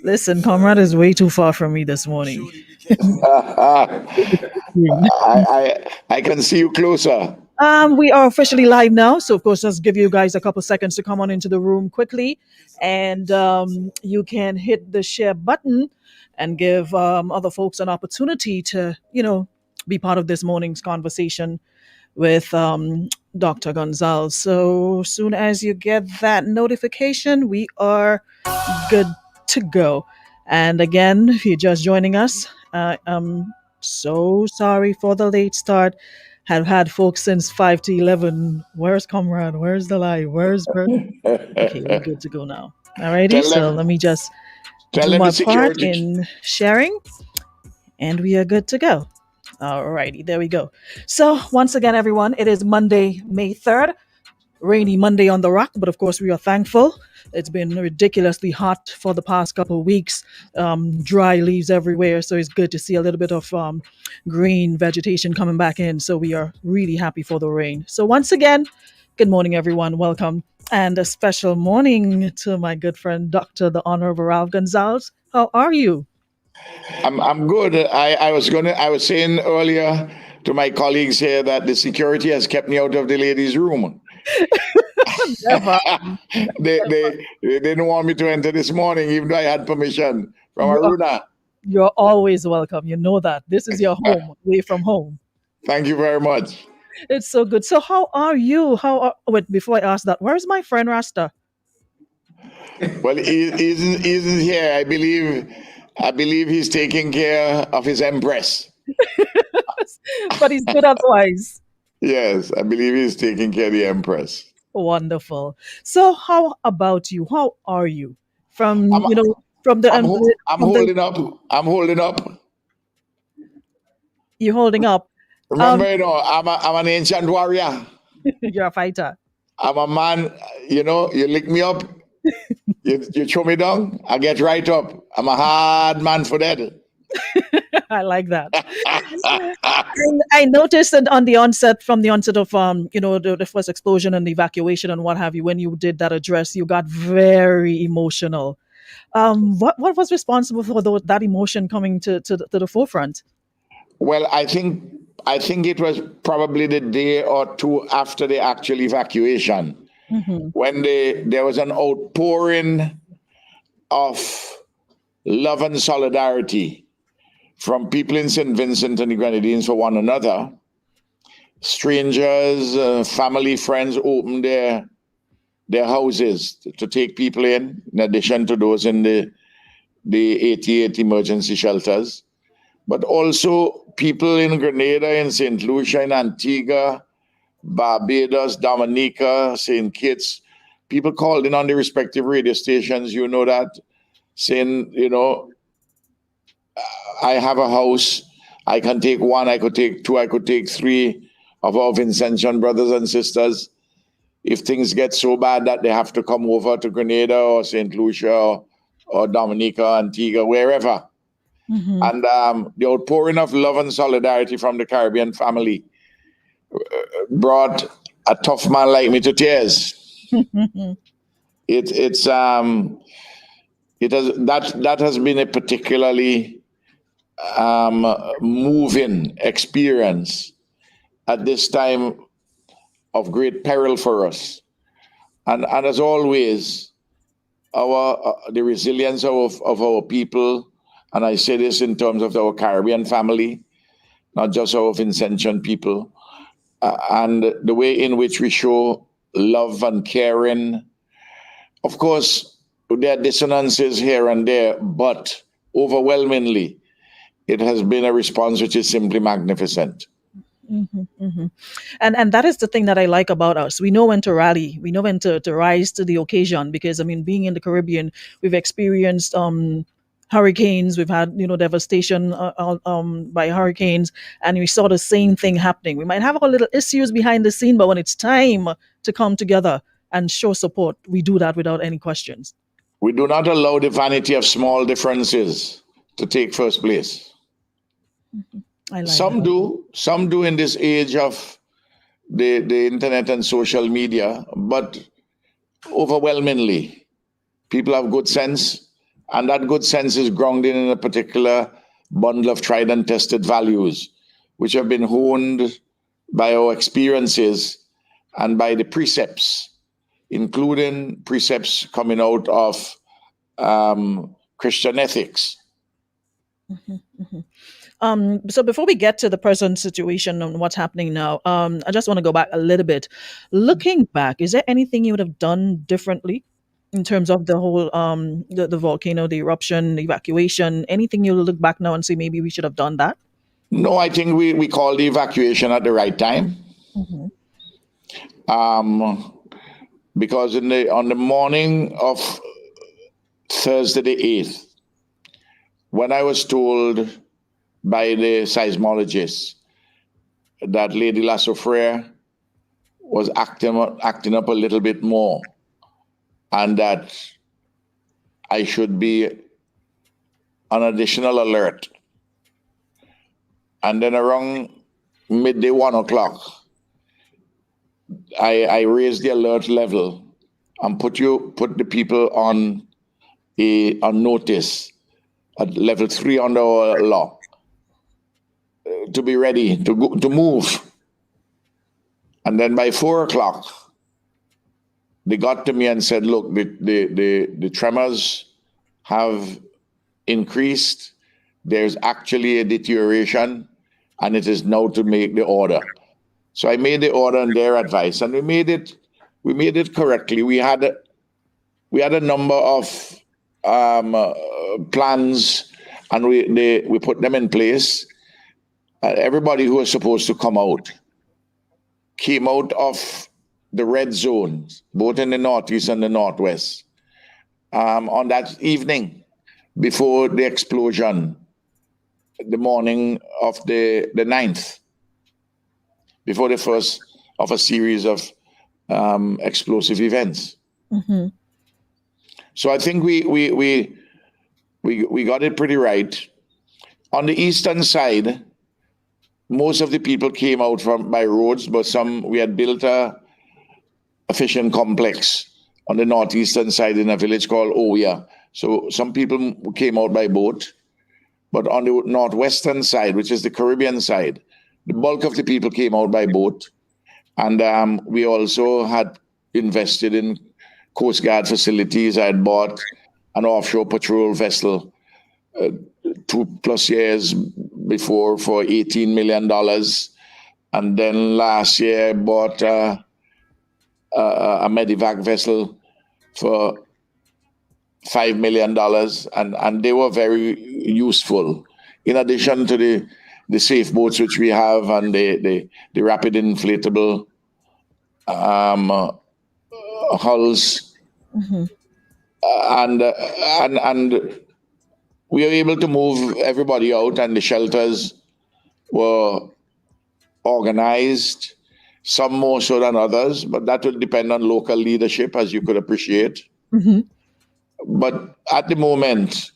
Listen, Comrade is way too far from me this morning. I can see you closer. We are officially live now, so of course, just give you guys a couple seconds to come on into the room quickly, and you can hit the share button and give other folks an opportunity to, be part of this morning's conversation with Dr. Gonzalves. So soon as you get that notification, we are good to go. And again, if you're just joining us, I'm so sorry for the late start. Have had folks since 5 to 11. Where's Comrade? Where's the live? Where's Bert? Okay, we're good to go now. Alrighty, tell so them, let me just tell do them my the part security. in sharing, and we are good to go. Alrighty, there we go. So, once again, everyone, it is Monday, May 3rd, rainy Monday on the rock, but of course we are thankful. It's been ridiculously hot for the past couple of weeks, dry leaves everywhere, so it's good to see a little bit of green vegetation coming back in. So we are really happy for the rain. So once again, good morning, everyone. Welcome, and a special morning to my good friend, Dr. the Honorable Ralph Gonzalves. How are you? I'm good. I was saying earlier to my colleagues here that the security has kept me out of the ladies' room. Never. They didn't want me to enter this morning, even though I had permission from You're, Aruna. you're always welcome. You know that. This is your home, away from home. Thank you very much. It's so good. So how are you? Wait, before I ask that, where's my friend Rasta? Well, he isn't here. I believe he's taking care of his empress. But he's good otherwise. Yes, I believe he's taking care of the empress. Wonderful. So how about you? How are you? I'm From from the I'm ho- I'm from the holding up. I'm holding up. you holding up. Um, Remember, I'm an ancient warrior. you're a fighter. I'm a man. You lick me up, you throw me down, I get right up. I'm a hard man for that. I like that. And I noticed that on the onset, from the onset of the first explosion and the evacuation and what have you, when you did that address, you got very emotional. What was responsible for that emotion coming to the forefront? Well, I think it was probably the day or two after the actual evacuation Hmm. when there was an outpouring of love and solidarity from people in St. Vincent and the Grenadines for one another. Strangers, family, friends opened their houses to take people in addition to those in the 88 emergency shelters. But also people in Grenada, in St. Lucia, in Antigua, Barbados, Dominica, St. Kitts. People called in on the respective radio stations, that, saying, I have a house. I can take one, I could take two, I could take three of our Vincentian brothers and sisters. If things get so bad that they have to come over to Grenada or St. Lucia or Dominica, Antigua, wherever. Hmm. And the outpouring of love and solidarity from the Caribbean family brought a tough man like me to tears. It it's it has that has been a particularly moving experience at this time of great peril for us. And as always, our the resilience of our people, and I say this in terms of our Caribbean family, not just our Vincentian people, and the way in which we show love and caring. Of course, there are dissonances here and there, but overwhelmingly, it has been a response which is simply magnificent. Hmm. Hmm. And that is the thing that I like about us. We know when to rally. We know when to rise to the occasion. Because I mean, being in the Caribbean, we've experienced hurricanes. We've had devastation by hurricanes, and we saw the same thing happening. We might have our little issues behind the scene, but when it's time to come together and show support, we do that without any questions. We do not allow the vanity of small differences to take first place. I like Some that. do, some do in this age of the internet and social media, but overwhelmingly, people have good sense And that good sense is grounded in a particular bundle of tried and tested values, which have been honed by our experiences and by the precepts, including precepts coming out of Christian ethics. So before we get to the present situation and what's happening now, I just want to go back a little bit. Looking back, is there anything you would have done differently in terms of the whole the volcano, the eruption, the evacuation? Anything you look back now and say maybe we should have done that? No, I think we called the evacuation at the right time. Hmm. Um, because on the morning of Thursday the 8th, when I was told by the seismologists that Lady La Soufrière was acting up a little bit more, and that I should be on additional alert. And then around midday 1 o'clock, I raised the alert level and put the people on notice at level 3 under our law to be ready to move. And then by 4 o'clock, they got to me and said, "Look, the tremors have increased. There's actually a deterioration, and it is now to make the order." So I made the order on their advice, and we made it correctly. We had a number of plans, and we put them in place. Everybody who was supposed to come out came out of the red zones, both in the northeast and the northwest, on that evening before the explosion, the morning of the 9th, before the first of a series of explosive events. Hmm. So I think we got it pretty right. On the eastern side, most of the people came out by roads, but we had built a fishing complex on the northeastern side in a village called Oya. So some people came out by boat, but on the northwestern side, which is the Caribbean side, the bulk of the people came out by boat. And we also had invested in Coast Guard facilities. I had bought an offshore patrol vessel 2+ years before for $18 million. And then last year I bought a medevac vessel for $5 million, and they were very useful. In addition to the safe boats which we have, and the rapid inflatable hulls, Hmm. And we were able to move everybody out, and the shelters were organized, some more so than others, but that will depend on local leadership, as you could appreciate. Hmm. But at the moment,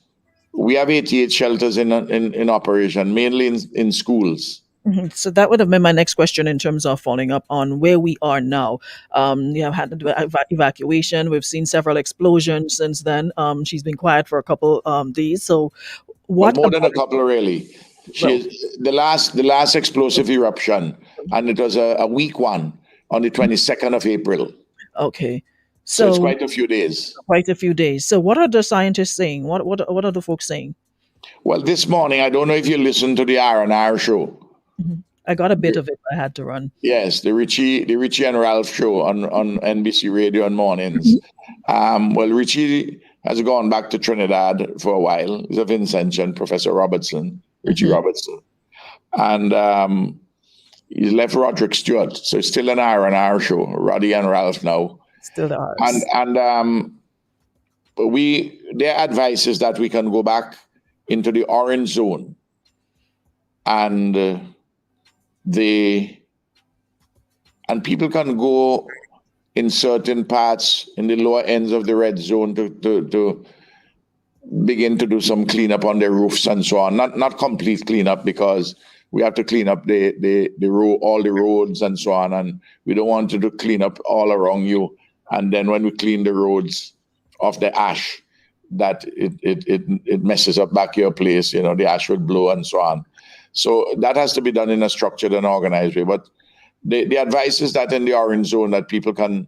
we have 88 shelters in operation, mainly in schools. Hmm. So that would have been my next question in terms of following up on where we are now. You have had the evacuation. We've seen several explosions since then. She's been quiet for a couple days. So Well, what more than a about couple, really. well, The last explosive eruption, and it was a weak one on the 22nd of April. okay. So it's So quite a few days. quite a few days. So what are the scientists saying? What are the folks saying? Well, this morning, I don't know if you listened to the R&R show. Mhm. I got a bit of it. I had to run. Yes, the Richie and Ralph show on NBC Radio on mornings. Well, Richie has gone back to Trinidad for a while. He's a Vincent and Professor Robertson, Richie Hmm. Robertson. And he's left Roderick Stewart. So it's still an R&R show, Roddy and Ralph now. Still the And ours. their advice is that we can go back into the orange zone, and people can go in certain parts in the lower ends of the red zone to begin to do some cleanup on their roofs and so on. Not complete cleanup, because we have to clean up the road, all the roads and so on, and we don't want to do clean up all around you. And then when we clean the roads of the ash, that it messes up back your place. The ash would blow and so on. So that has to be done in a structured and organized way. But the advice is that in the orange zone that people can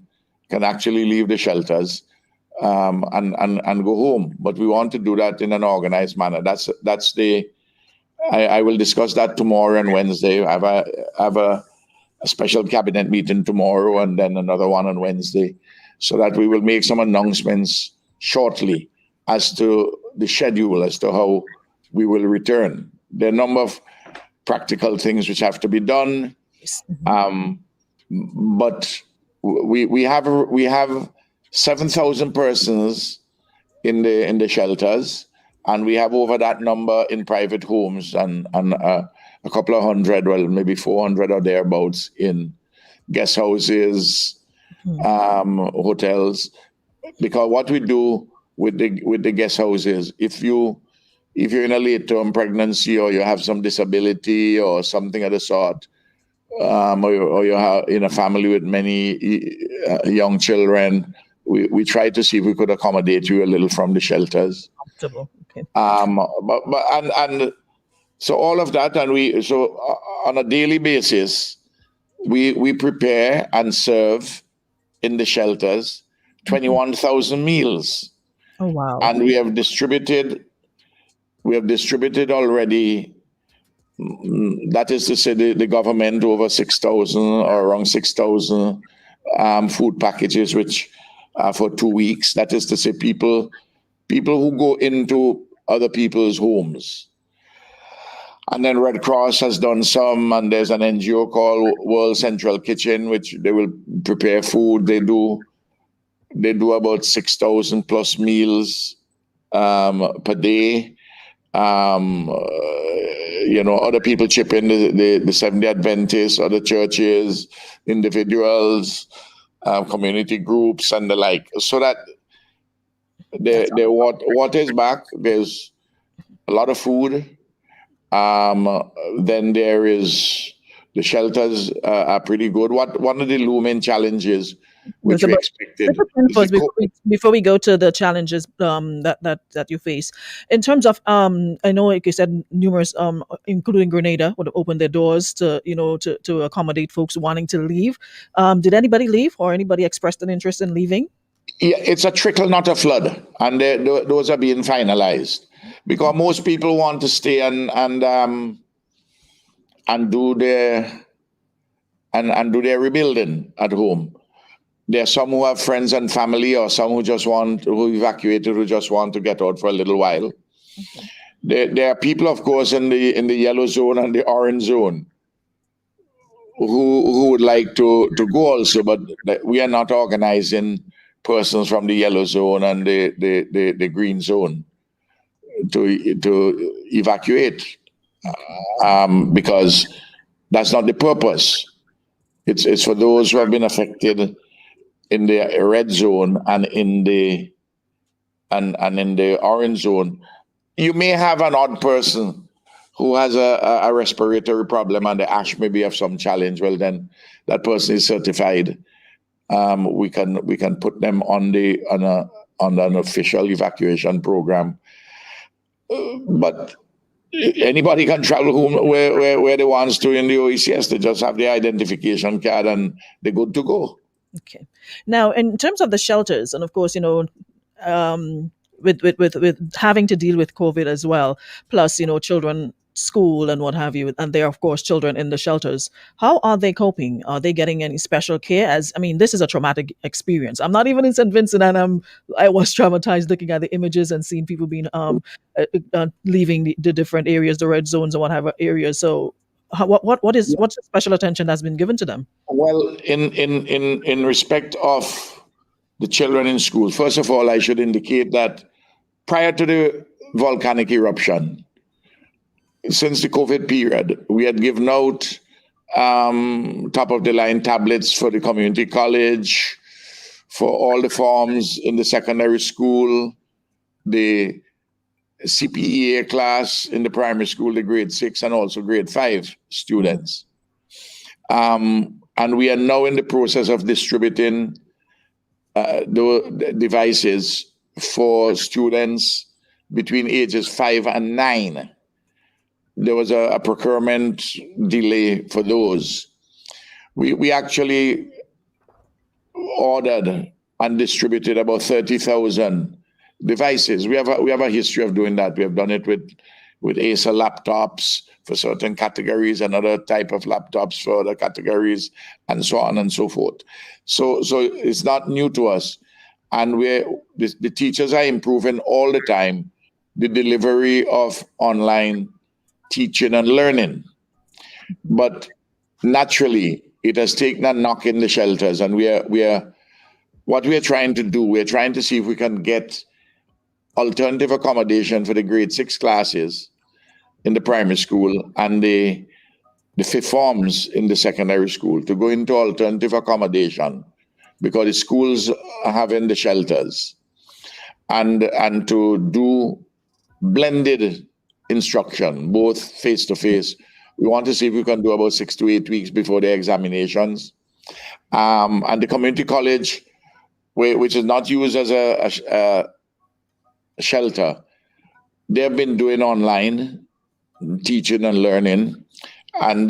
actually leave the shelters, and go home. But we want to do that in an organized manner. That's the I will discuss that tomorrow and Wednesday. I have a special cabinet meeting tomorrow and then another one on Wednesday, so that we will make some announcements shortly as to the schedule, as to how we will return. There are a number of practical things which have to be done, Yes. but we have 7,000 persons in the shelters, and we have over that number in private homes, and a couple of hundred, well, maybe 400 or thereabouts in guest houses, hotels. Because what we do with the guest houses, if you're in a late term pregnancy or you have some disability or something of the sort, or you're in a family with many young children, we try to see if we could accommodate you a little from the shelters. Comfortable. Okay. But and so all of that, and on a daily basis, we prepare and serve in the shelters 21,000 meals, Oh wow. and we have distributed already. That is to say, the government over 6,000 or around 6,000 food packages, which are for 2 weeks. That is to say, people who go into other people's homes. And then Red Cross has done some, and there's an NGO called World Central Kitchen, which they will prepare food. They do about 6,000 plus meals per day. Other people chip in, the Seventh-day Adventists, other churches, individuals, community groups, and the like. So that the water is back. There's a lot of food. Then there is the shelters are pretty good. One of the looming challenges which There's we about expected is the first before we go to the challenges that you face in terms of I know like you said numerous including Grenada would open their doors to to accommodate folks wanting to leave. Did anybody leave or anybody expressed an interest in leaving? Yeah, it's a trickle, not a flood, and those are being finalized because most people want to stay and do their rebuilding at home. There are some who have friends and family, or some who evacuated, who just want to get out for a little while. There are people, of course, in the yellow zone and the orange zone who would like to go also, but we are not organizing persons from the yellow zone and the green zone to evacuate, because that's not the purpose. It's for those who have been affected in the red zone and in the orange zone. You may have an odd person who has a respiratory problem and the ash may be of some challenge. Well, then that person is certified. We can put them on an official evacuation program. But anybody can travel home where they want to in the OECS. They just have the identification card and they're good to go. Okay. Now, in terms of the shelters, and of course, with having to deal with COVID as well, plus children school and what have you, and there are of course children in the shelters. How are they coping? Are they getting any special care? As I mean, this is a traumatic experience. I'm not even in St. Vincent, and I was traumatized looking at the images and seeing people being leaving the different areas, the red zones and whatever areas. So, what's the special attention that's been given to them? Well, in respect of the children in school, first of all, I should indicate that prior to the volcanic eruption, since the COVID period, we had given out top of the line tablets for the community college, for all the forms in the secondary school, the CPEA class in the primary school, the grade 6 and also grade 5 students. And we are now in the process of distributing the devices for students between ages 5 and 9. There was a procurement delay for those. We actually ordered and distributed about 30,000 devices. We have a history of doing that. We have done it with Acer laptops for certain categories, and other type of laptops for other categories, and so on and so forth. So it's not new to us, and the teachers are improving all the time the delivery of online teaching and learning. But naturally, it has taken a knock in the shelters, and we are what we are trying to do. We're trying to see if we can get alternative accommodation for the grade 6 classes in the primary school, and the fifth forms in the secondary school to go into alternative accommodation, because the schools are having the shelters, and to do blended instruction, both face to face. We want to see if we can do about 6 to 8 weeks before the examinations. And the community college, which is not used as a shelter, they have been doing online teaching and learning, and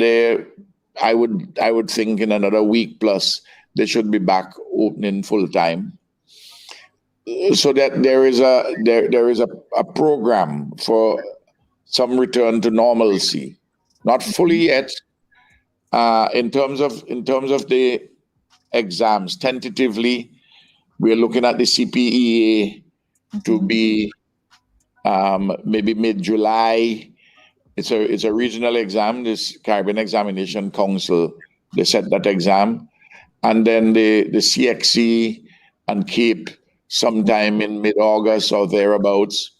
I would think in another week plus they should be back opening full time, so that there is a program for some return to normalcy. Not fully yet, in terms of the exams. Tentatively, we're looking at the CPEA to be maybe mid-July. It's a regional exam. This Caribbean Examination Council, they set that exam, and then the CXC and CAPE sometime in mid-August or thereabouts.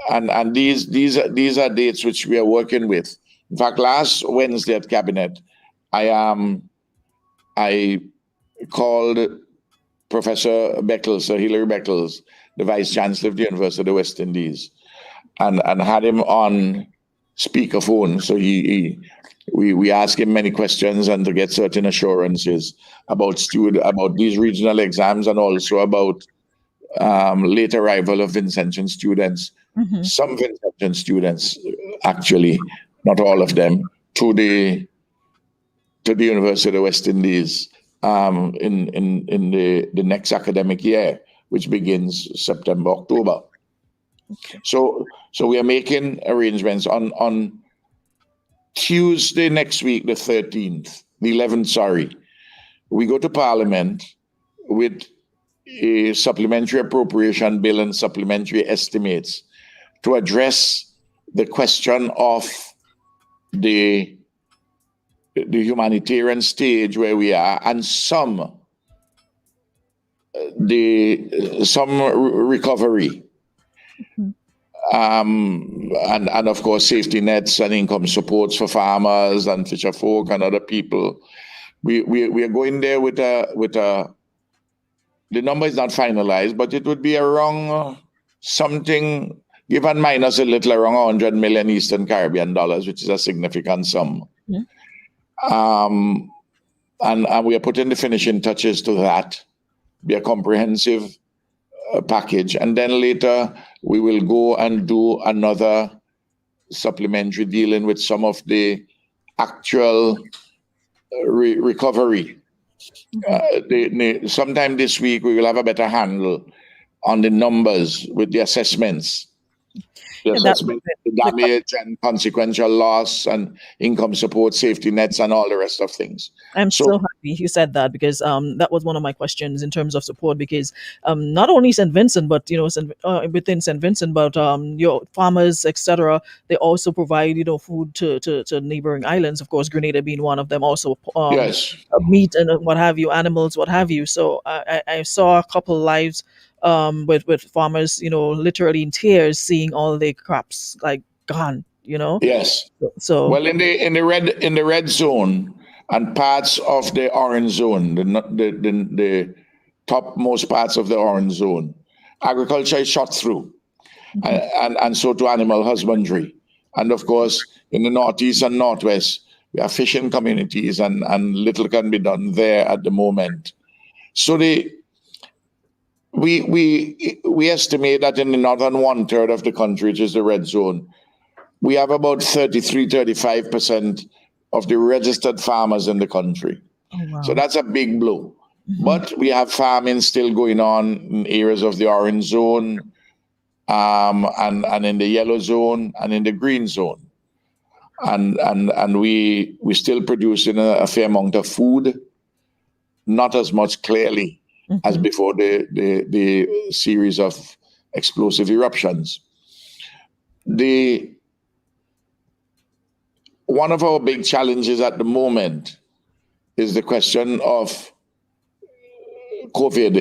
And these are dates which we are working with. In fact, last Wednesday at cabinet, I called Professor Beckles, Sir Hilary Beckles, the Vice Chancellor of the University of the West Indies, and had him on speakerphone. So we asked him many questions, and to get certain assurances about these regional exams, and also about late arrival of Vincentian students. Some Vincentian students, actually, not all of them, to the University of the West Indies in the next academic year, which begins September, October. So we are making arrangements on Tuesday next week, the 11th, sorry. We go to Parliament with a supplementary appropriation bill and supplementary estimates to address the question of the humanitarian stage where we are, and some recovery, and of course safety nets and income supports for farmers and fisher folk and other people. We are going there with a the number is not finalized, but it would be around something, give and minus a little, around 100 million Eastern Caribbean dollars, which is a significant sum. And we are putting the finishing touches to that, be a comprehensive package. And then later we will go and do another supplementary dealing with some of the actual recovery. Sometime this week we will have a better handle on the numbers with the assessments. The damage and consequential loss and income support, safety nets, and all the rest of things. I'm so happy you said that, because that was one of my questions in terms of support, because not only St. Vincent, but within St. Vincent, but your farmers, etc., they also provide food to neighboring islands. Of course, Grenada being one of them. Also, Yes. meat and what have you, animals, what have you. So I saw a couple lives with farmers, literally in tears, seeing all their crops like gone. Yes. So Well, in the red zone and parts of the orange zone, the topmost parts of the orange zone, agriculture is shot through, and so to animal husbandry, and of course in the northeast and northwest we have fishing communities, and little can be done there at the moment. So we estimate that in the northern one third of the country, which is the red zone, we have about 35% of the registered farmers in the country. Oh So wow. that's a big blow. Hmm. But we have farming still going on in areas of the orange zone, and in the yellow zone and in the green zone. And we still producing a fair amount of food, not as much clearly as Hmm. before the series of explosive eruptions. The One of our big challenges at the moment is the question of COVID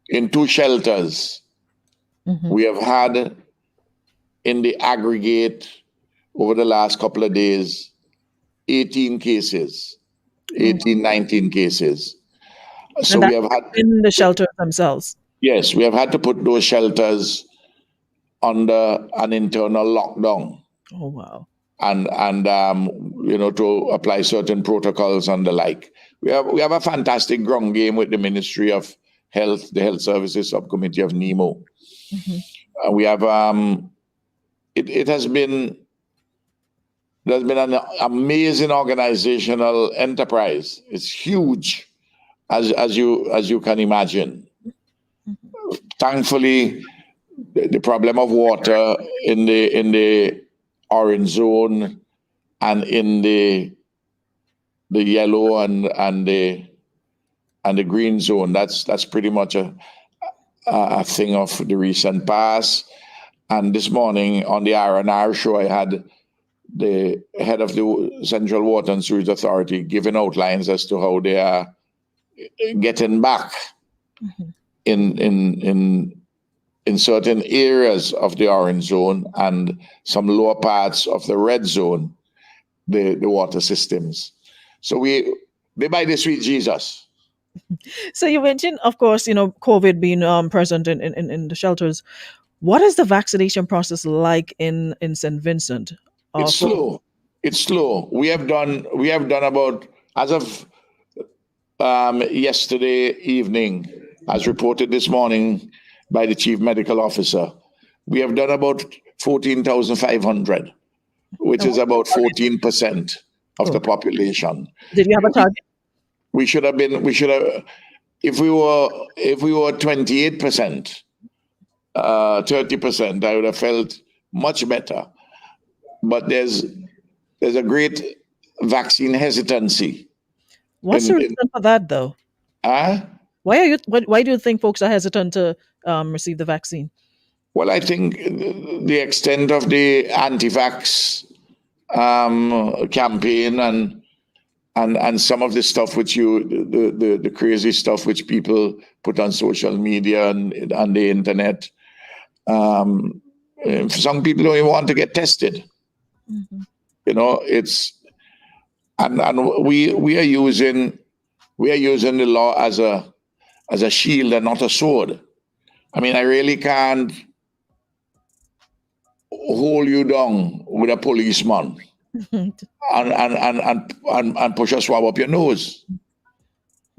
in two shelters. Hmm. We have had in the aggregate over the last couple of days 18 cases, Oh, wow. 18, 19 cases. So And we that's have had, in the shelters themselves. yes, we have had to put those shelters under an internal lockdown, Oh wow. and to apply certain protocols and the like. We have a fantastic ground game with the Ministry of Health, the Health Services Subcommittee of NEMO. Hmm. We have it has been there's been an amazing organizational enterprise. It's huge, as you can imagine. Thankfully, the problem of water in the orange zone and in the yellow and the green zone, that's pretty much a thing of the recent past. And this morning on the R&R show, I had the head of the Central Water and Sewage Authority giving outlines as to how they are getting back Hmm. in in in in certain areas of the orange zone and some lower parts of the red zone, the water systems. So they buy the sweet Jesus. So you mentioned, of course, COVID being present in the shelters. What is the vaccination process like in St. Vincent? It's For slow. It's slow. We have done about, as of yesterday evening, as reported this morning by the chief medical officer, we have done about 14,500, which is about 14% of the oh, population. did you have a We, target? we should have, if we were 28%, 30%, I would have felt much better. But there's a great vaccine hesitancy What's the in reason for that, though? uh, Why do you think folks are hesitant to receive the vaccine? well, I think the extent of the anti-vax campaign and some of the stuff which the crazy stuff which people put on social media and on the internet. Um, some people don't even want to get tested. Hmm. It's and we are using the law as a shield and not a sword. I mean, I really can't hold you down with a policeman and push a swab up your nose.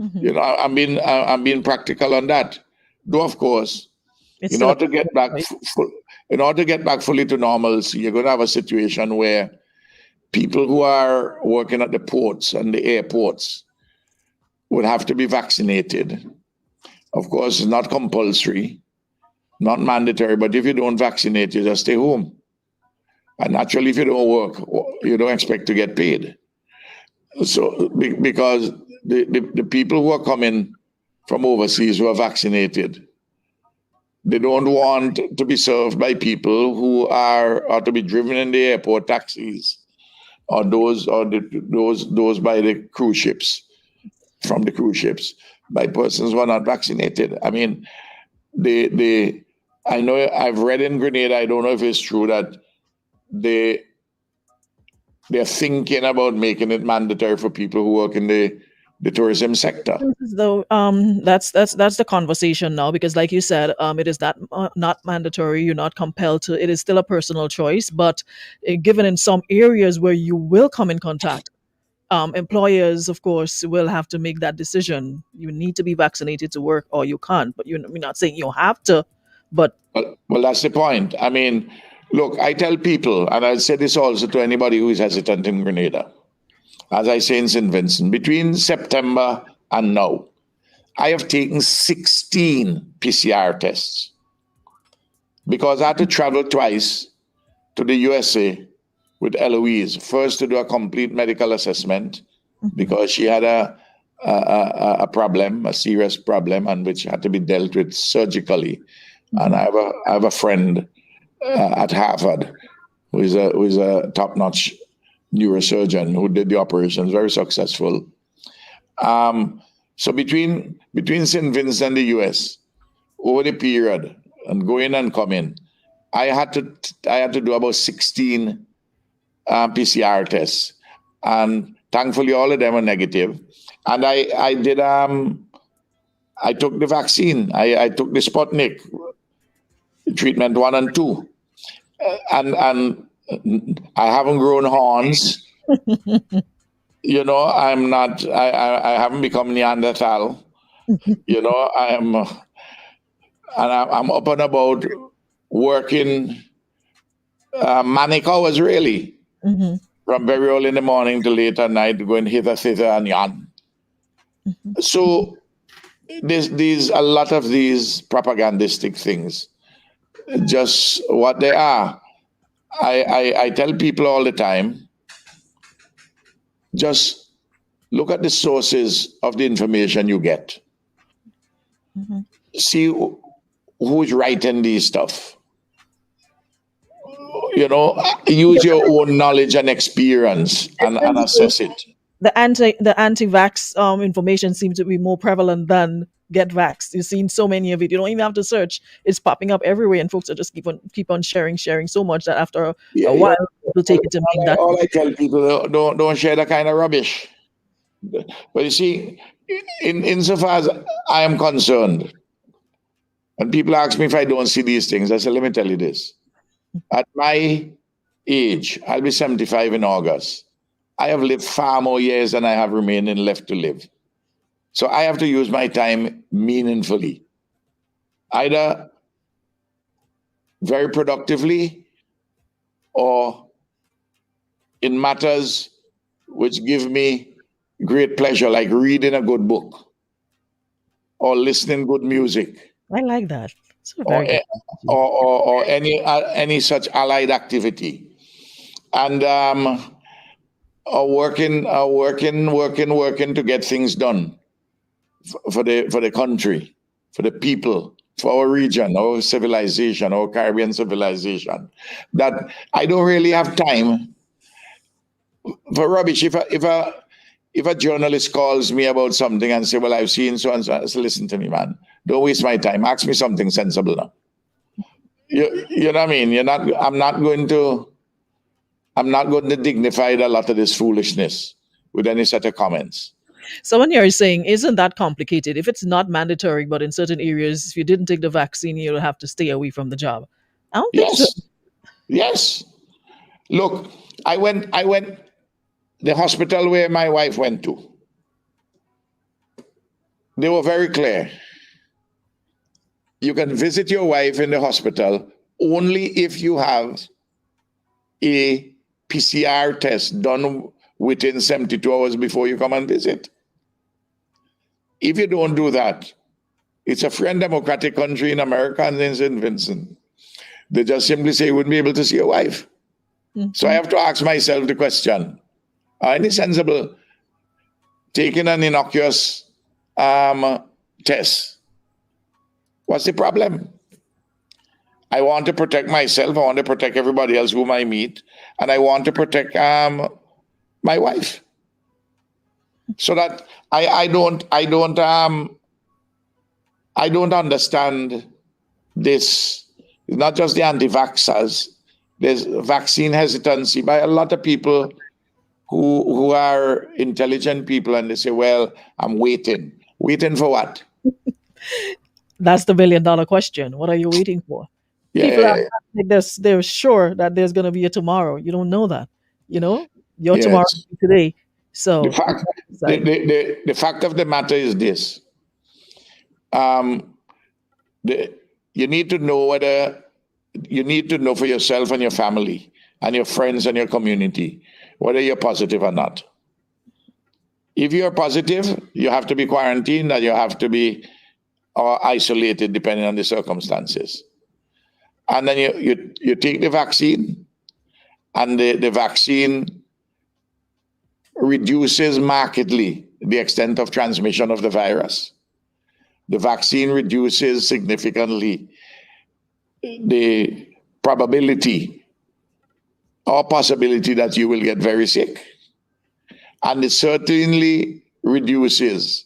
Hmm. I'm being practical on that. Though, of course, It's in still a order to get personal back, choice. in order to get back fully to normalcy, you're going to have a situation where people who are working at the ports and the airports would have to be vaccinated. Of course, it's not compulsory, not mandatory, but if you don't vaccinate, you just stay home. And naturally, if you don't work, you don't expect to get paid. So, because the people who are coming from overseas who are vaccinated, they don't want to be served by people who are to be driven in the airport taxis or those by the cruise ships, from the cruise ships, by persons who are not vaccinated. I mean, the I know I've read in Grenada. I don't know if it's true that they they're thinking about making it mandatory for people who work in the tourism sector. Though that's the conversation now, because like you said, it is not mandatory. You're not compelled to. It is still a personal choice, but given in some areas where you will come in contact employers, of course, will have to make that decision. You need to be vaccinated to work, or you can't. But we're not saying you have to. But Well, that's the point. I mean, look, I tell people, and I'll say this also to anybody who is hesitant in Grenada, as I say in St. Vincent, between September and now, I have taken 16 PCR tests because I had to travel twice to the USA with Eloise. First, to do a complete medical assessment because she had a problem, a serious problem, and which had to be dealt with surgically. And I have a friend at Harvard who is a top notch neurosurgeon who did the operations, very successful. So between St. Vincent and the US, over the period and going and coming, I had to do about 16 PCR tests, and thankfully all of them are negative. And I took the vaccine. I took the Sputnik treatment 1 and 2, and I haven't grown horns. I'm not. I haven't become Neanderthal. I'm up and about working manic hours really, from very early in the morning to late at night, going hither, thither, and yon. So there's these a lot of these propagandistic things, just what they are. I tell people all the time, just look at the sources of the information you get. See who's writing these stuff. Use your own knowledge and experience and assess it. The anti-vax information seems to be more prevalent than get vaxxed. You've seen so many of it. You don't even have to search. It's popping up everywhere, and folks are just keep on sharing so much that after Yeah, a yeah. while, people take it to mean that. All I tell people, don't share that kind of rubbish. But you see, insofar as I am concerned, and people ask me if I don't see these things, I say, let me tell you this. At my age, I'll be 75 in August. I have lived far more years than I have remaining left to live. So I have to use my time meaningfully, either very productively or in matters which give me great pleasure, like reading a good book or listening good music, I like that. It's a or very good. or any such allied activity, and or working to get things done for the country, for the people, for our region, our civilization, our Caribbean civilization. That I don't really have time for rubbish. If a journalist calls me about something and say, "Well, I've seen so and so," I say, "Listen to me, man. Don't waste my time. Ask me something sensible now." You know what I mean? You're not. I'm not going to. I'm not going to dignify a lot of this foolishness with any set of comments. Someone here is saying, isn't that complicated? If it's not mandatory, but in certain areas, if you didn't take the vaccine, you'll have to stay away from the job. I don't think so. Yes, yes. Look, I went the hospital where my wife went to. They were very clear. You can visit your wife in the hospital only if you have a PCR test done within 72 hours before you come and visit. If you don't do that, it's a free and democratic country in America and in St. Vincent. They just simply say you wouldn't be able to see your wife. So I have to ask myself the question, are any sensible taking an innocuous test? What's the problem? I want to protect myself. I want to protect everybody else whom I meet, and I want to protect my wife. So that I don't understand this. It's not just the anti-vaxxers. There's vaccine hesitancy by a lot of people who are intelligent people, and they say, "Well, I'm waiting. Waiting for what?" That's the $1 billion question. What are you waiting for? Yeah, People yeah, are yeah. like they're sure that there's going to be a tomorrow. You don't know that. You know, your tomorrow Yes. is today. The So fact, side. the fact of the matter is this: um, the, you need to know whether you need to know for yourself and your family and your friends and your community whether you're positive or not. If you're positive, you have to be quarantined and you have to be isolated depending on the circumstances. And then you take the vaccine, and the vaccine reduces markedly the extent of transmission of the virus. The vaccine reduces significantly the probability or possibility that you will get very sick. And it certainly reduces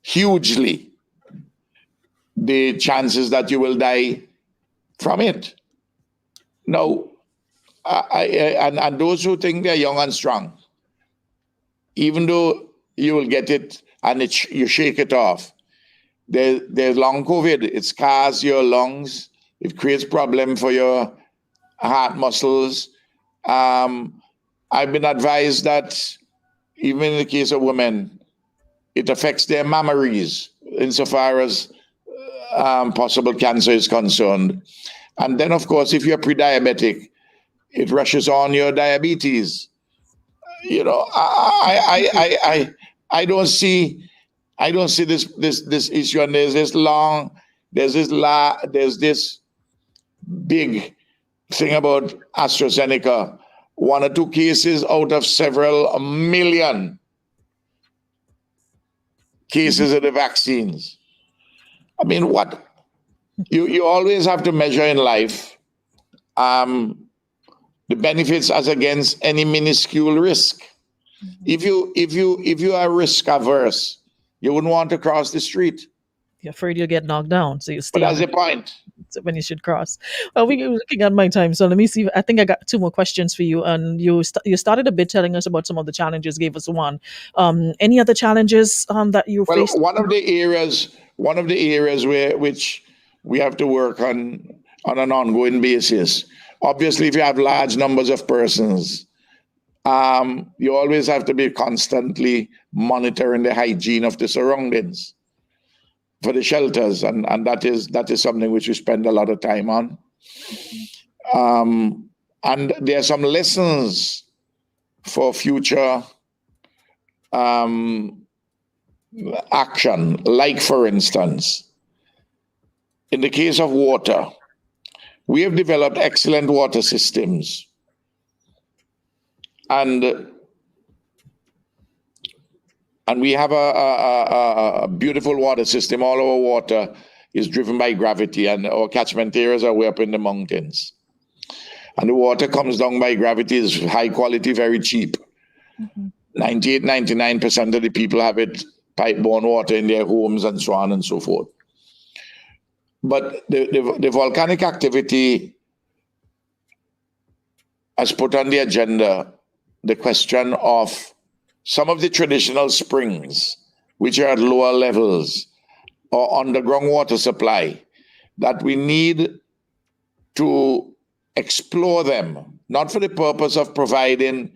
hugely the chances that you will die from it. Now, and those who think they're young and strong, even though you will get it and you shake it off, there's long COVID. It scars your lungs. It creates problem for your heart muscles. I've been advised that even in the case of women, it affects their mammaries insofar as possible cancer is concerned. And then, of course, if you're pre-diabetic, it rushes on your diabetes. You know, I don't see this issue, and there's this big thing about AstraZeneca. One or two cases out of several million cases of the vaccines. I mean, what you always have to measure in life the benefits as against any minuscule risk. If you are risk averse, you wouldn't want to cross the street. You're afraid you'll get knocked down, so you But stay that's on the point. when you should cross. Well, we're looking at my time, so let me see. I think I got two more questions for you. And you started a bit telling us about some of the challenges. Gave us one. Any other challenges that you Well, faced? one of the areas where which we have to work on an ongoing basis. Obviously, if you have large numbers of persons, you always have to be constantly monitoring the hygiene of the surroundings for the shelters, and that is something which we spend a lot of time on. And there are some lessons for future um, action, like for instance, in the case of water, we have developed excellent water systems, and we have a beautiful water system. All our water is driven by gravity, and our catchment areas are way up in the mountains. And the water comes down by gravity, is high quality, very cheap. 98, 99% of the people have it pipe-borne water in their homes and so on and so forth. But the volcanic activity has put on the agenda the question of some of the traditional springs, which are at lower levels, or underground water supply, that we need to explore them, not for the purpose of providing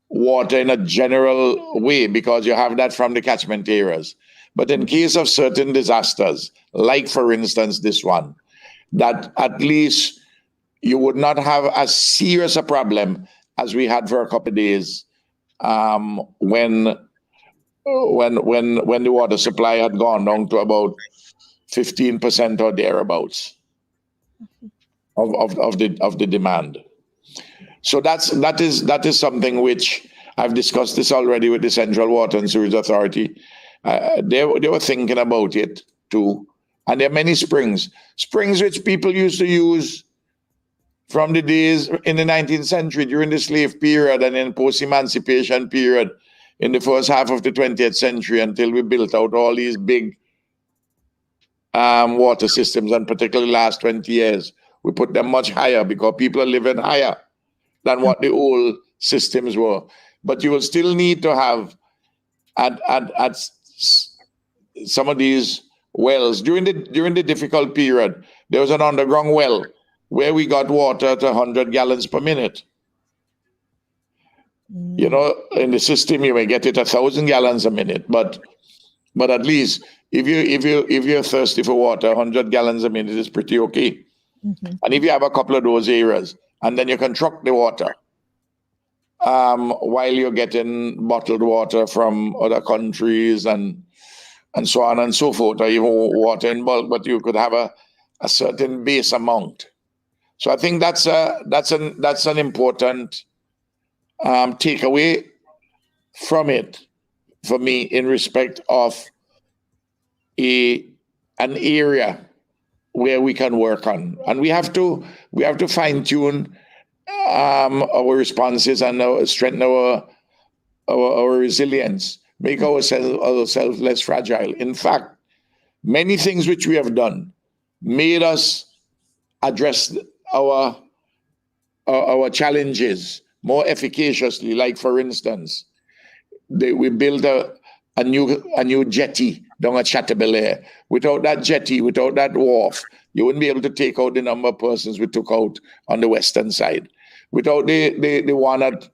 water in a general way, because you have that from the catchment areas, but in case of certain disasters, like for instance this one, that at least you would not have as serious a problem as we had for a couple of days when the water supply had gone down to about 15% or thereabouts of the demand. So that is something which I've discussed this already with the Central Water and Sewage Authority. They were thinking about it too. And there are many springs which people used to use from the days in the 19th century during the slave period and in post-emancipation period in the first half of the 20th century, until we built out all these big water systems, and particularly last 20 years, we put them much higher because people are living higher than what the old systems were. But you will still need to have at some of these wells during the difficult period. There was an underground well where we got water at 100 gallons per minute. You know, in the system you may get it 1,000 gallons a minute, but at least if you're thirsty for water, 100 gallons a minute is pretty okay. Mhm. And if you have a couple of those areas, and then you can truck the water, while you're getting bottled water from other countries and so on and so forth, or even water in bulk, but you could have a certain base amount. So I think that's an important takeaway from it for me in respect of a an area where we can work on, and we have to fine tune our responses and strengthen our resilience, make ourselves less fragile. In fact, many things which we have done made us address our our challenges more efficaciously. Like for instance, we built a new jetty down at Chateaubelair. Without that jetty, without that wharf, you wouldn't be able to take out the number of persons we took out on the western side. Without the one at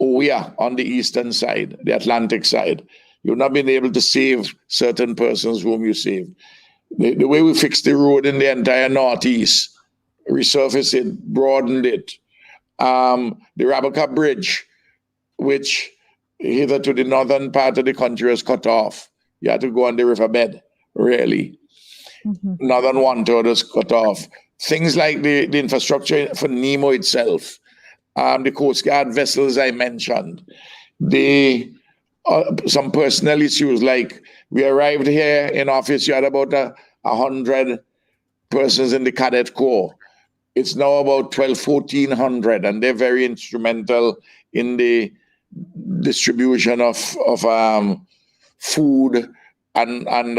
Oya on the eastern side, the Atlantic side, you've not been able to save certain persons whom you saved. The way we fixed the road in the entire northeast, resurfaced it, broadened it. The Rabaca Bridge, which hither to the northern part of the country was cut off. You had to go on the riverbed, really. Mhm. Northern one third was cut off. Things like the infrastructure for Nemo itself, the Coast Guard vessels I mentioned, the some personal issues like we arrived here in office, you had about 100 persons in the cadet corps. It's now about 1,400, and they're very instrumental in the distribution of food and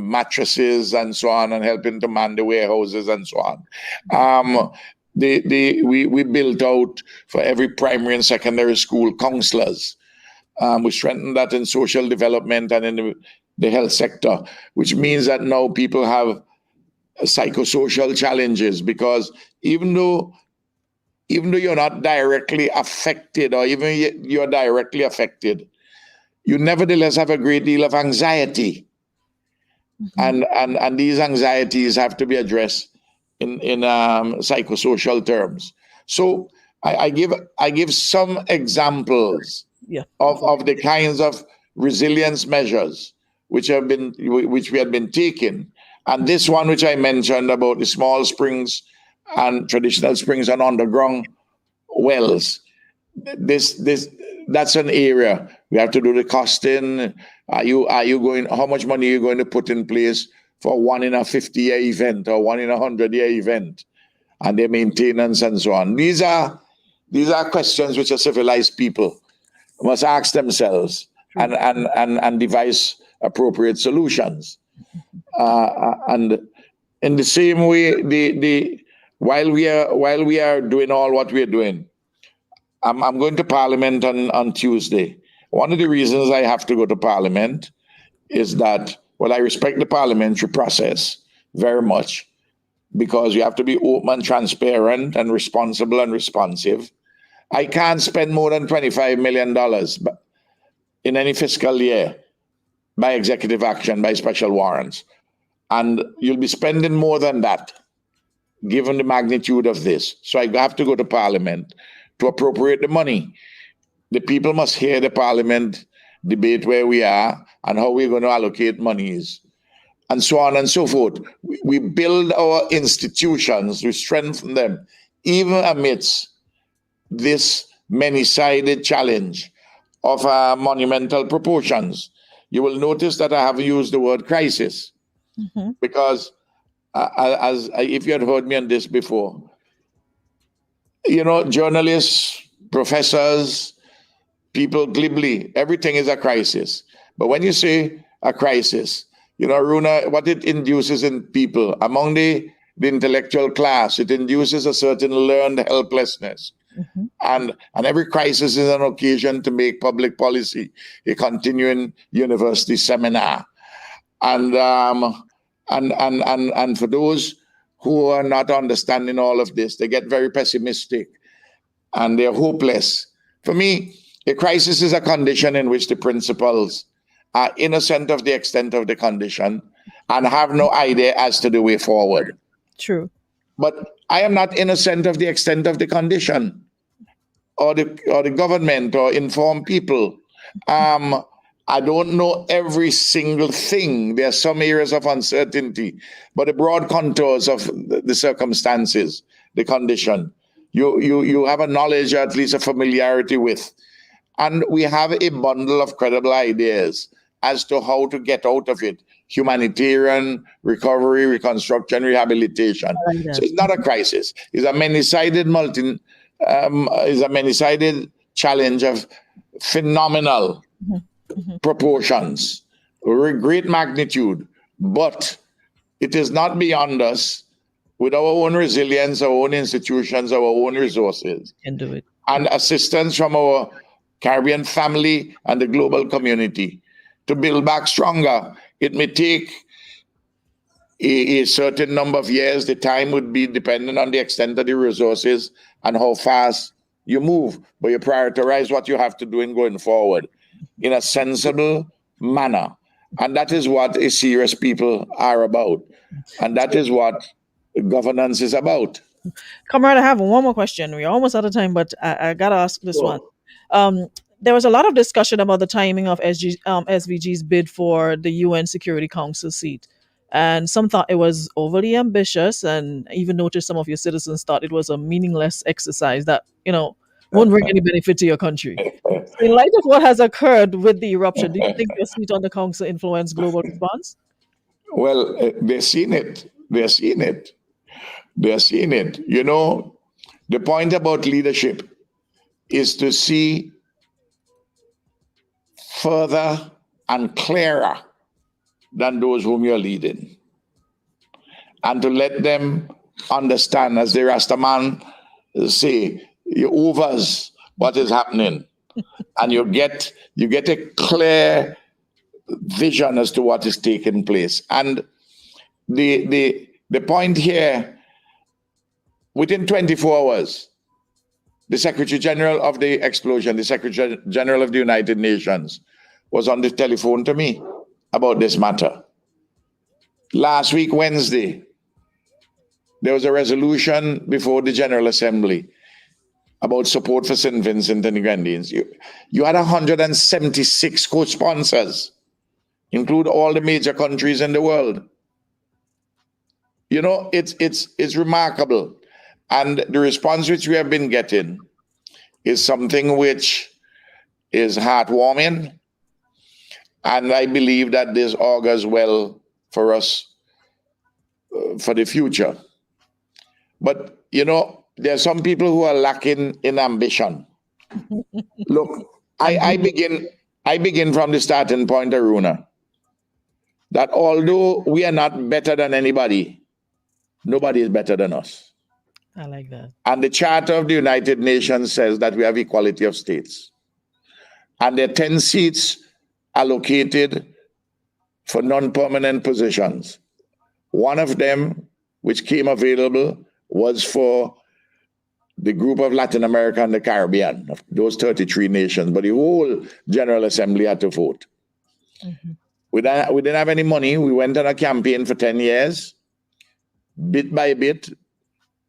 mattresses and so on, and helping to man the warehouses and so on. We built out for every primary and secondary school counselors. We strengthened that in social development and in the health sector, which means that now people have psychosocial challenges, because even though you're not directly affected, or even you're directly affected, you nevertheless have a great deal of anxiety, and these anxieties have to be addressed in psychosocial terms. So I give some examples Yeah. of the kinds of resilience measures which we had been taking, and this one which I mentioned about the small springs and traditional springs and underground wells. This that's an area we have to do the costing. Are you going? How much money are you going to put in place for one in a 50-year event or one in a 100-year event, and their maintenance and so on? These are questions which a civilized people must ask themselves, and devise appropriate solutions. And in the same way, the while we are doing all what we are doing, I'm going to Parliament on Tuesday. One of the reasons I have to go to Parliament is that, well, I respect the parliamentary process very much, because you have to be open, transparent, and responsible and responsive. I can't spend more than $25 million in any fiscal year by executive action, by special warrants. And you'll be spending more than that, given the magnitude of this. So I have to go to Parliament to appropriate the money. The people must hear the Parliament debate where we are and how we're going to allocate monies, and so on and so forth. We build our institutions, we strengthen them, even amidst this many-sided challenge of monumental proportions. You will notice that I have used the word crisis, because as if you had heard me on this before, journalists, professors, people glibly, everything is a crisis. But when you say a crisis, Runa, what it induces in people, among the intellectual class, it induces a certain learned helplessness. And every crisis is an occasion to make public policy a continuing university seminar. And for those who are not understanding all of this, they get very pessimistic and they're hopeless For me, a crisis is a condition in which the principals are innocent of the extent of the condition and have no idea as to the way forward. True. But I am not innocent of the extent of the condition or the government or informed people. I don't know every single thing. There are some areas of uncertainty, but the broad contours of the circumstances, the condition, you have a knowledge or at least a familiarity with. And we have a bundle of credible ideas as to how to get out of it. Humanitarian recovery, reconstruction, rehabilitation. I like So that. it's not a crisis. It's a many-sided challenge of phenomenal proportions, great magnitude, but it is not beyond us with our own resilience, our own institutions, our own resources, Can do it. and assistance from our Caribbean family and the global community to build back stronger. It may take a certain number of years. The time would be dependent on the extent of the resources and how fast you move, but you prioritize what you have to do in going forward in a sensible manner. And that is what a serious people are about. And that is what governance is about. Comrade, I have one more question. We're almost out of time, but I gotta ask this one. So, There was a lot of discussion about the timing of SVG's bid for the UN Security Council seat. And some thought it was overly ambitious, and even noticed some of your citizens thought it was a meaningless exercise that, won't bring any benefit to your country. So in light of what has occurred with the eruption, do you think your seat on the council influenced global response? well, they're seeing it. They're seeing it. They're seeing it. You know, the point about leadership is to see further and clearer than those whom you're leading, and to let them understand, as the Rastaman say, you overs what is happening, and you get a clear vision as to what is taking place. And the point here, within 24 hours, the Secretary General of the explosion, the Secretary General of the United Nations, was on the telephone to me about this matter. Last week, Wednesday, there was a resolution before the General Assembly about support for St. Vincent and the Grenadines. You had 176 co-sponsors, include all the major countries in the world. You know, it's remarkable. And the response which we have been getting is something which is heartwarming. And I believe that this augurs well for us for the future. But, there are some people who are lacking in ambition. Look, I begin from the starting point, Aruna, that although we are not better than anybody, nobody is better than us. I like that. And the Charter of the United Nations says that we have equality of states. And there are 10 seats allocated for non-permanent positions. One of them, which came available, was for the group of Latin America and the Caribbean, of those 33 nations, but the whole General Assembly had to vote. Mm-hmm. We didn't have any money. We went on a campaign for 10 years, bit by bit,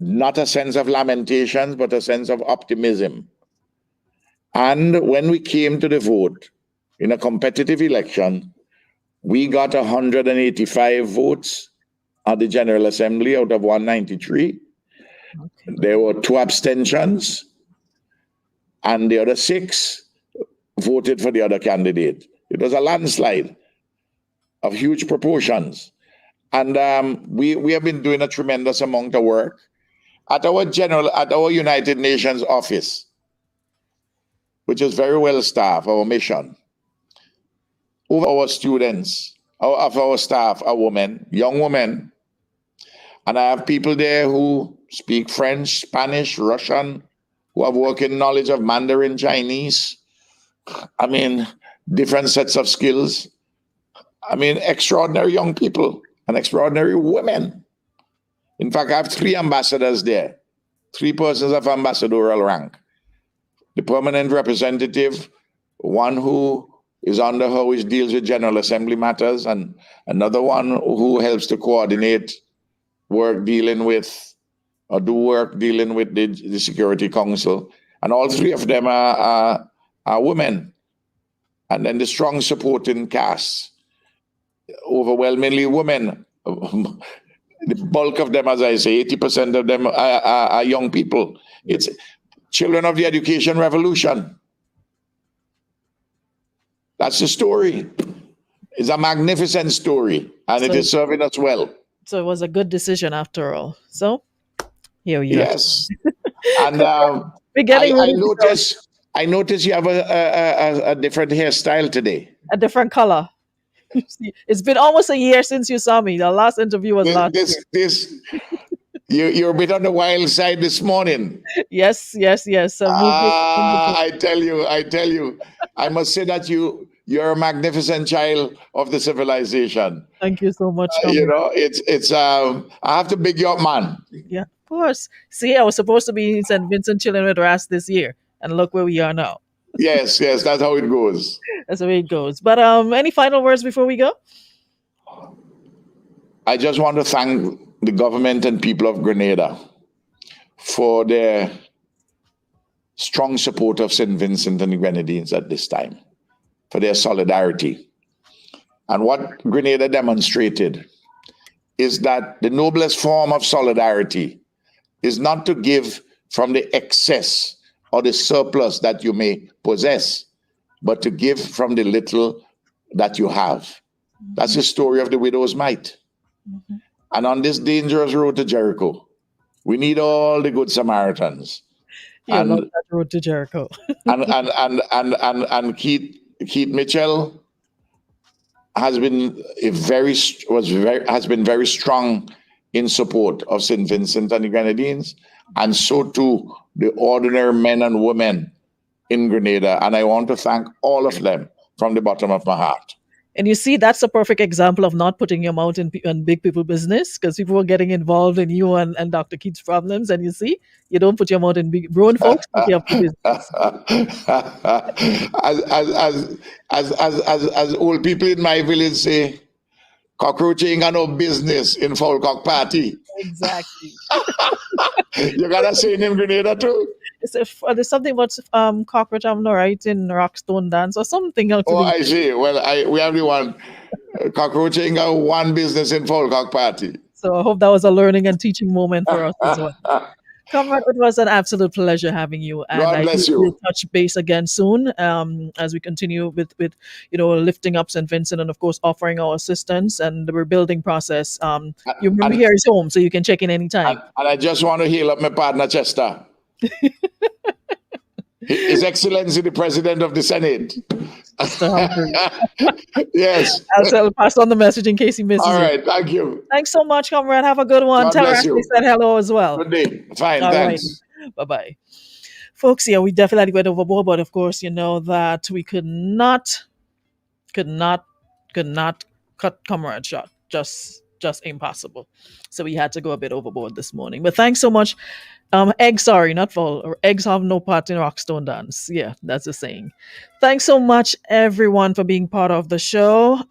not a sense of lamentations, but a sense of optimism. And when we came to the vote in a competitive election, we got 185 votes at the General Assembly out of 193. Okay. There were 2 abstentions, and the other 6 voted for the other candidate. It was a landslide of huge proportions. And we have been doing a tremendous amount of work at our United Nations office, which is very well staffed, our mission. Over our students, of our staff are women, young women. And I have people there who speak French, Spanish, Russian, who have working knowledge of Mandarin, Chinese. I mean, different sets of skills. I mean, extraordinary young people and extraordinary women. In fact, I have 3 ambassadors there, 3 persons of ambassadorial rank. the permanent representative, one who is under her, which deals with General Assembly matters, and another one who helps to coordinate work dealing with, or do work dealing with the Security Council. And all three of them are women. And then the strong supporting cast, overwhelmingly women. The bulk of them, as I say, 80% of them are young people. It's children of the education revolution. That's the story. It's a magnificent story, and it So, is serving us well. so it was a good decision after all. So here we are. Yes, and We're getting I ready to go. notice you have a different hairstyle today. A different color. It's been almost a year since you saw me. The last interview was last year. This you're a bit on the wild side this morning. Yes, yes, yes. I tell you, I must say that you're a magnificent child of the civilization. Thank you so much, You Comrade. know, it's I have to big you up, man. Yeah, of course. See, I was supposed to be in St. Vincent chilling with Ras this year, and look where we are now. Yes, yes, that's how it goes. That's the way it goes. But any final words before we go? I just want to thank the government and people of Grenada for their strong support of St. Vincent and the Grenadines at this time, for their solidarity. And what Grenada demonstrated is that the noblest form of solidarity is not to give from the excess or the surplus that you may possess, but to give from the little that you have. That's the story of the widow's mite. Mm-hmm. And on this dangerous road to Jericho, we need all the good Samaritans. Yeah, love And that road to Jericho. and Keith Mitchell has been has been very strong in support of St. Vincent and the Grenadines, and so too the ordinary men and women in Grenada. And I want to thank all of them from the bottom of my heart. And you see, that's a perfect example of not putting your mouth in big people business, because people were getting involved in you and Dr. Keith's problems. And you see, you don't put your mouth in big grown folks, take care of the business. As old people in my village say, cockroach ain't got no business in Falcock Party. Exactly. You got a saying in Grenada too? There's something about cockroach having no right in Rockstone dance or something else. Oh, I see. Well, we have the one. Cockroach ain't got one business in Falcock Party. So I hope that was a learning and teaching moment for us as well. Comrade, it was an absolute pleasure having you, and God I bless will you. touch base again soon as we continue with lifting up St. Vincent and of course offering our assistance and the rebuilding process. You remember And, here is home, so you can check in anytime. and I just want to heal up my partner Chester. His Excellency the President of the Senate. Mr. Humphrey. Yes. I'll pass on the message in case he misses All it. right. Thank you. Thanks so much, comrade. Have a good one. God Tell her bless Ashley you. said hello as well. Good day. Fine. All right. Thanks. Bye bye. Folks, yeah, we definitely went overboard, but of course, you know that we could not cut comrade shot. Just impossible. So we had to go a bit overboard this morning. But thanks so much. Eggs, sorry, not full. Or eggs have no part in Rockstone dance. Yeah, that's the saying. Thanks so much, everyone, for being part of the show.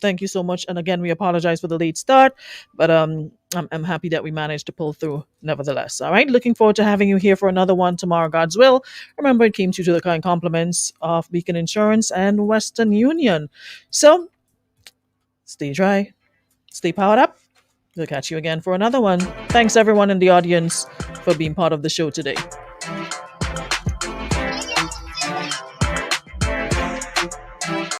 Thank you so much. And again, we apologize for the late start, but I'm happy that we managed to pull through nevertheless. All right, looking forward to having you here for another one tomorrow, God's will. Remember, it came due to the kind compliments of Beacon Insurance and Western Union. So stay dry, stay powered up. We'll catch you again for another one. Thanks, everyone in the audience, for being part of the show today.